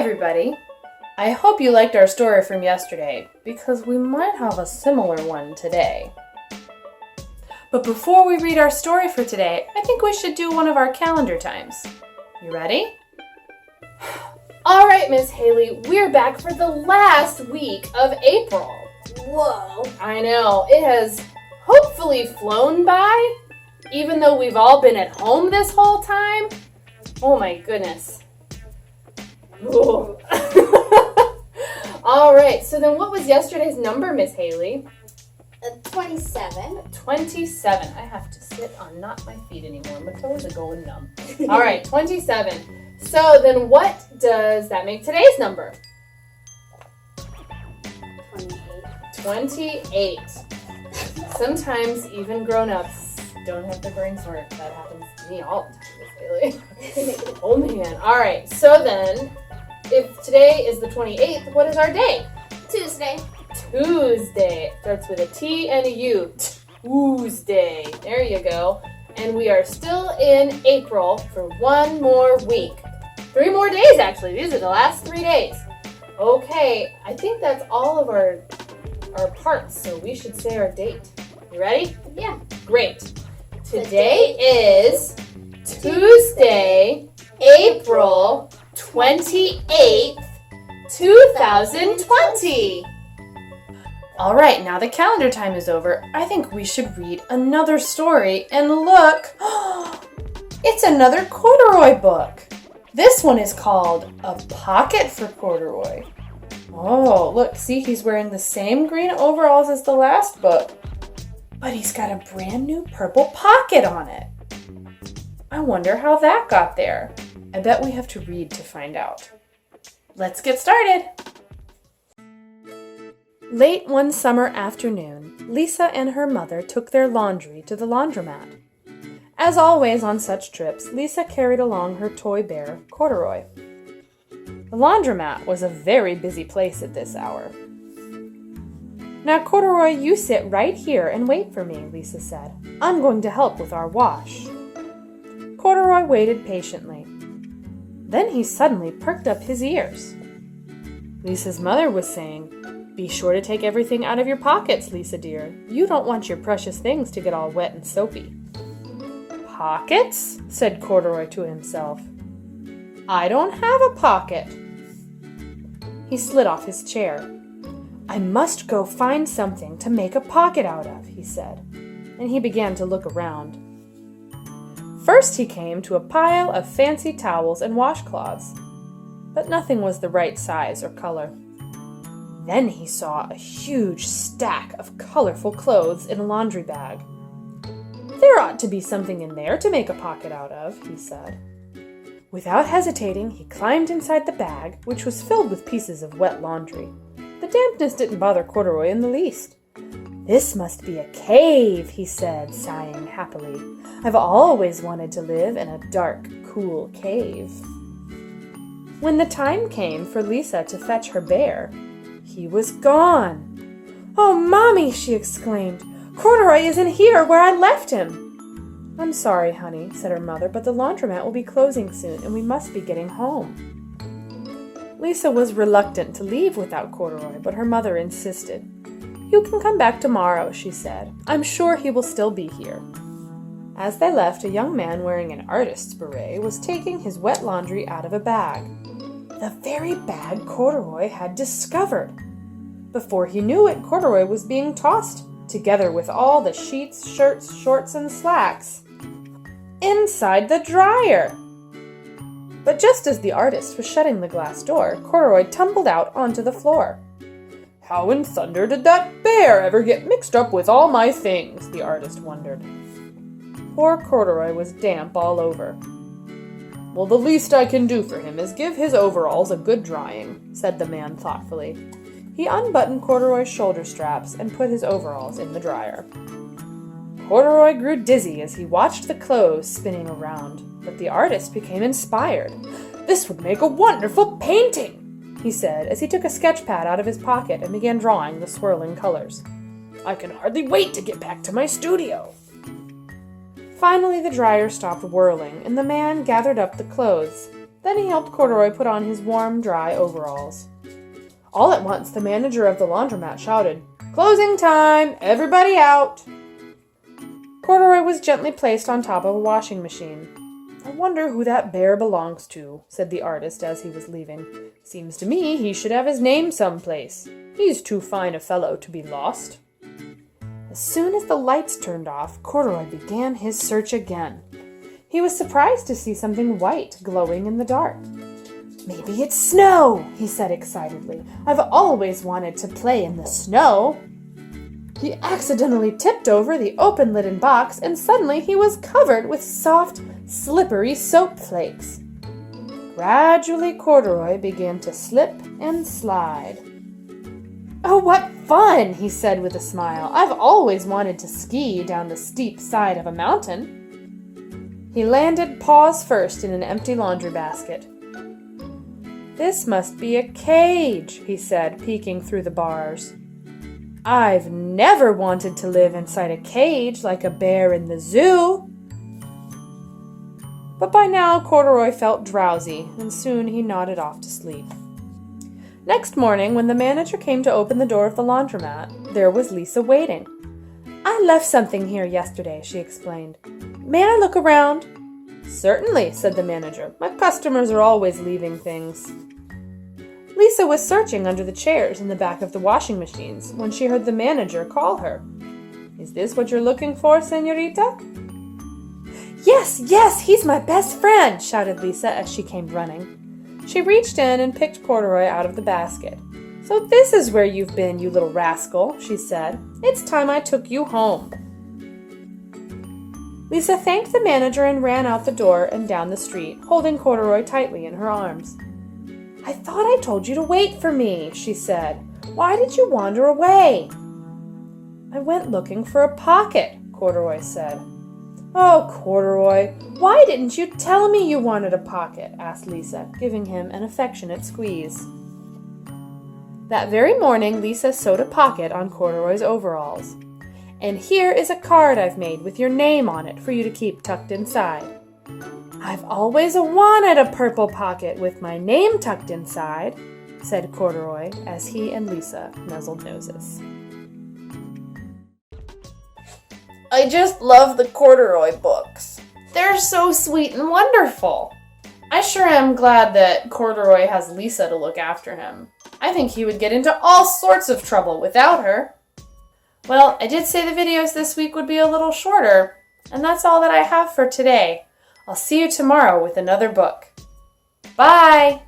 everybody! I hope you liked our story from yesterday, because we might have a similar one today. But before we read our story for today, I think we should do one of our calendar times. You ready? Alright, Miss Haley, we're back for the last week of April. Whoa. I know, it has hopefully flown by, even though we've all been at home this whole time. Oh my goodness. Alright, so then what was yesterday's number, Miss Haley? 27. 27. I have to sit on not my feet anymore. My toes are going numb. Alright, 27. So then what does that make today's number? 28. Sometimes even grown-ups don't have their brains work. That happens to me all the time, Miss Haley. Oh man. Alright, so then if today is the 28th, what is our day? Tuesday. Tuesday. It starts with a T and a U. Tuesday. There you go. And we are still in April for one more week. 3 more days, actually. These are the last 3 days. Okay, I think that's all of our parts, so we should say our date. You ready? Yeah. Great. Today is Tuesday, April 28th, 2020. All right, now the calendar time is over. I think we should read another story. And look, it's another Corduroy book. This one is called A Pocket for Corduroy. Oh, look, see, he's wearing the same green overalls as the last book, but he's got a brand new purple pocket on it. I wonder how that got there. I bet we have to read to find out. Let's get started. Late one summer afternoon, Lisa and her mother took their laundry to the laundromat. As always on such trips, Lisa carried along her toy bear, Corduroy. The laundromat was a very busy place at this hour. "Now, Corduroy, you sit right here and wait for me," Lisa said. "I'm going to help with our wash." Corduroy waited patiently. Then he suddenly perked up his ears. Lisa's mother was saying, "Be sure to take everything out of your pockets, Lisa dear. You don't want your precious things to get all wet and soapy." "Pockets?" said Corduroy to himself. "I don't have a pocket." He slid off his chair. "I must go find something to make a pocket out of," he said, and he began to look around. First he came to a pile of fancy towels and washcloths, but nothing was the right size or color. Then he saw a huge stack of colorful clothes in a laundry bag. "There ought to be something in there to make a pocket out of," he said. Without hesitating, he climbed inside the bag, which was filled with pieces of wet laundry. The dampness didn't bother Corduroy in the least. "This must be a cave," he said, sighing happily. "I've always wanted to live in a dark, cool cave." When the time came for Lisa to fetch her bear, he was gone. "Oh, Mommy!" she exclaimed. "Corduroy isn't here where I left him." "I'm sorry, honey," said her mother, "but the laundromat will be closing soon, and we must be getting home." Lisa was reluctant to leave without Corduroy, but her mother insisted. "You can come back tomorrow," she said. "I'm sure he will still be here." As they left, a young man wearing an artist's beret was taking his wet laundry out of a bag. The very bag Corduroy had discovered. Before he knew it, Corduroy was being tossed, together with all the sheets, shirts, shorts, and slacks, inside the dryer. But just as the artist was shutting the glass door, Corduroy tumbled out onto the floor. "How in thunder did that bear ever get mixed up with all my things?" the artist wondered. Poor Corduroy was damp all over. "Well, the least I can do for him is give his overalls a good drying," said the man thoughtfully. He unbuttoned Corduroy's shoulder straps and put his overalls in the dryer. Corduroy grew dizzy as he watched the clothes spinning around, but the artist became inspired. "This would make a wonderful painting," he said as he took a sketch pad out of his pocket and began drawing the swirling colors. "I can hardly wait to get back to my studio." Finally, the dryer stopped whirling, and the man gathered up the clothes. Then he helped Corduroy put on his warm, dry overalls. All at once, the manager of the laundromat shouted, "Closing time! Everybody out!" Corduroy was gently placed on top of a washing machine. "I wonder who that bear belongs to," said the artist as he was leaving. "Seems to me he should have his name someplace. He's too fine a fellow to be lost." As soon as the lights turned off, Corduroy began his search again. He was surprised to see something white glowing in the dark. "Maybe it's snow," he said excitedly. "I've always wanted to play in the snow." He accidentally tipped over the open-lidden box, and suddenly he was covered with soft, slippery soap flakes. Gradually, Corduroy began to slip and slide. "Oh, what fun!" he said with a smile. "I've always wanted to ski down the steep side of a mountain." He landed paws first in an empty laundry basket. "This must be a cage," he said, peeking through the bars. "I've never wanted to live inside a cage like a bear in the zoo." But by now Corduroy felt drowsy, and soon he nodded off to sleep. Next morning, when the manager came to open the door of the laundromat, there was Lisa waiting. "I left something here yesterday," she explained. "May I look around?" "Certainly," said the manager. "My customers are always leaving things." Lisa was searching under the chairs in the back of the washing machines when she heard the manager call her. "Is this what you're looking for, señorita?" "Yes, yes, he's my best friend," shouted Lisa as she came running. She reached in and picked Corduroy out of the basket. "So this is where you've been, you little rascal," she said. "It's time I took you home." Lisa thanked the manager and ran out the door and down the street, holding Corduroy tightly in her arms. "I thought I told you to wait for me," she said. "Why did you wander away?" "I went looking for a pocket," Corduroy said. "Oh, Corduroy, why didn't you tell me you wanted a pocket?" asked Lisa, giving him an affectionate squeeze. That very morning, Lisa sewed a pocket on Corduroy's overalls. "And here is a card I've made with your name on it for you to keep tucked inside." "I've always wanted a purple pocket with my name tucked inside," said Corduroy as he and Lisa nuzzled noses. I just love the Corduroy books. They're so sweet and wonderful. I sure am glad that Corduroy has Lisa to look after him. I think he would get into all sorts of trouble without her. Well, I did say the videos this week would be a little shorter, and that's all that I have for today. I'll see you tomorrow with another book. Bye!